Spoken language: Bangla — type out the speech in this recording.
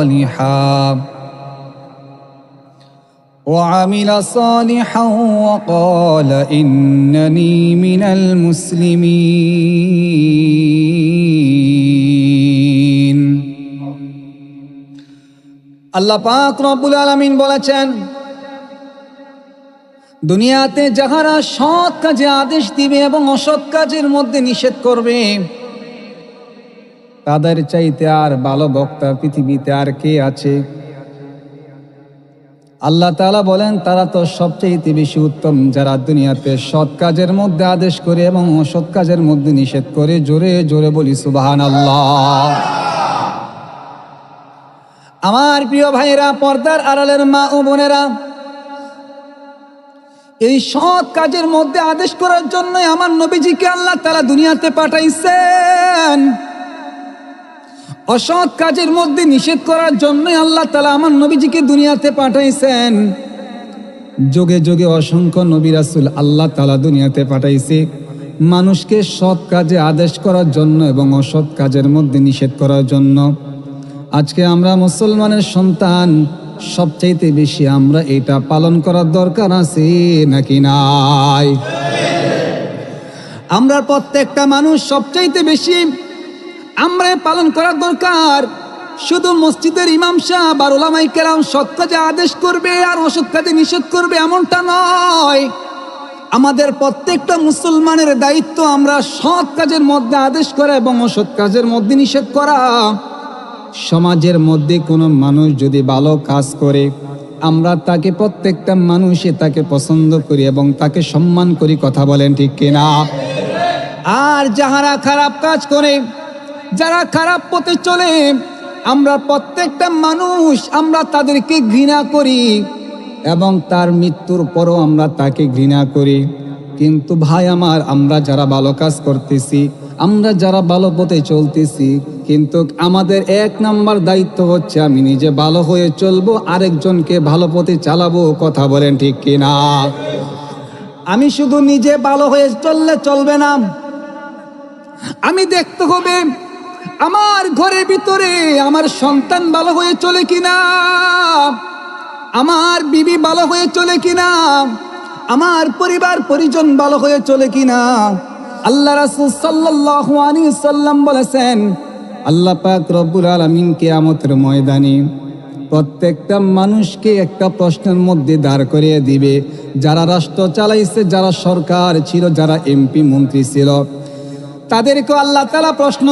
صالحا وعمل صالحا وقال إنني من المسلمين আল্লাহ পাক রব্বুল আলামিন বলেছেন, দুনিয়াতে যাহারা সৎ কাজে আদেশ দিবে এবং অসৎ কাজের মধ্যে নিষেধ করবে, তাদের চাইতে আর ভালো বক্তা পৃথিবীতে আর কে আছে? আল্লাহ তাআলা বলেন, তারা তো সবচেয়ে বেশি উত্তম যারা দুনিয়াতে সৎ কাজের মধ্যে আদেশ করে এবং অসৎ কাজের মধ্যে নিষেধ করে। জোরে জোরে বলি সুবহানাল্লাহ। আমার প্রিয় ভাইরা, পর্দার আড়ালের মা ও বোনেরা, এই সৎ কাজের মধ্যে আদেশ করার জন্য আমার নবীজিকে আল্লাহ তাআলা দুনিয়াতে পাঠাইছেন। অসৎ কাজের মধ্যে নিষেধ করার জন্য আল্লাহ তাআলা আমার নবীজিকে দুনিয়াতে পাঠাইছেন। যুগে যুগে অসংখ্য নবী রাসূল আল্লাহ তাআলা দুনিয়াতে পাঠাইছে মানুষকে সৎ কাজে আদেশ করার জন্য এবং অসৎ কাজের মধ্যে নিষেধ করার জন্য। আজকে আমরা মুসলমানের সন্তান, সবচাইতে বেশি আমরা এটা পালন করার দরকার আছে নাকি নাই? আমরা প্রত্যেকটা মানুষ সবচাইতে বেশি আমরা পালন করার দরকার। শুধু মসজিদের ইমাম সাহেব আর উলামায়ে কেরাম সৎ কাজে আদেশ করবে আর অসৎ কাজে নিষেধ করবে এমনটা নয়। আমাদের প্রত্যেকটা মুসলমানের দায়িত্ব আমরা সৎ কাজের মধ্যে আদেশ করা এবং অসৎ কাজের মধ্যে নিষেধ করা। সমাজের মধ্যে কোনো মানুষ যদি ভালো কাজ করে, আমরা তাকে প্রত্যেকটা মানুষে তাকে পছন্দ করি এবং তাকে সম্মান করি। কথা বলেন ঠিক কিনা? আর যাহারা খারাপ কাজ করে, যারা খারাপ পথে চলে, আমরা প্রত্যেকটা মানুষ আমরা তাদেরকে ঘৃণা করি এবং তার মৃত্যুর পরও আমরা তাকে ঘৃণা করি। কিন্তু ভাই আমার, আমরা যারা ভালো কাজ করতেছি, আমরা যারা ভালো পথে চলতেছি, কিন্তু আমাদের এক নাম্বার দায়িত্ব হচ্ছে আমি নিজে ভালো হয়ে চলবো, আরেকজনকে ভালো পথে চালাবো। কথা বলেন ঠিক কিনা? আমি শুধু নিজে ভালো হয়ে চললে চলবে না, আমি দেখতে হবে আমার ঘরের ভিতরে আমার সন্তান ভালো হয়ে চলে কিনা, আমার বিবি ভালো হয়ে চলে কিনা, আমার পরিবার পরিজন ভালো হয়ে চলে কিনা। আল্লাহ রাসূল সাল্লাল্লাহু আলাইহি ওয়াসাল্লাম বলেছেন, আল্লাহ পাক রব্বুল আলামিন কিয়ামতের ময়দানে প্রত্যেকটা মানুষকে একটা প্রশ্নের মধ্যে দাঁড় করিয়ে দিবে। যারা রাষ্ট্র চালাইছে, যারা সরকার ছিল, যারা এমপি মন্ত্রী ছিল, তাদেরকে আল্লাহ তাআলা প্রশ্ন